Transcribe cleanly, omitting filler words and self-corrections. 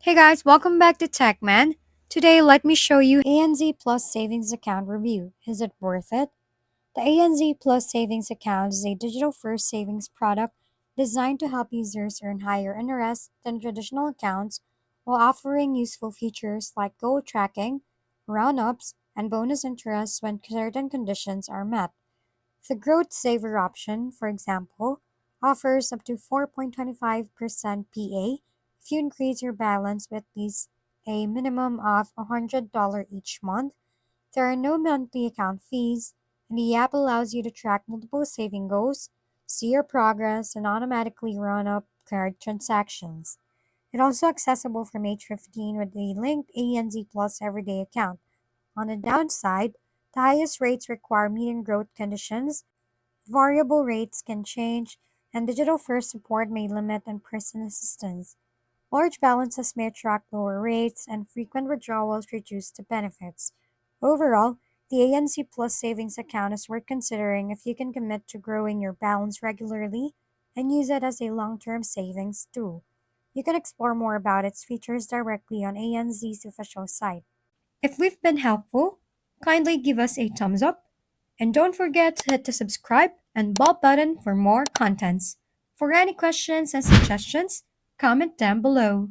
Hey guys, welcome back to TechMan. Today, let me show you ANZ Plus Savings Account review. Is it worth it? The ANZ Plus Savings Account is a digital-first savings product designed to help users earn higher interest than traditional accounts while offering useful features like goal tracking, round-ups, and bonus interest when certain conditions are met. The Growth Saver option, for example, offers up to 4.25% PA if you increase your balance with at least a minimum of $100 each month. There are no monthly account fees, and the app allows you to track multiple saving goals, see your progress, and automatically run up card transactions. It's also accessible from age 15 with a linked ANZ Plus Everyday account. On the downside, the highest rates require meeting growth conditions. Variable rates can change, and digital first support may limit in-person assistance. Large balances may attract lower rates, and frequent withdrawals reduce the benefits. Overall, the ANC Plus Savings Account is worth considering if you can commit to growing your balance regularly and use it as a long-term savings tool. You can explore more about its features directly on ANZ's official site. If we've been helpful, kindly give us a thumbs up and don't forget to hit the subscribe and bell button for more contents. For any questions and suggestions, comment down below.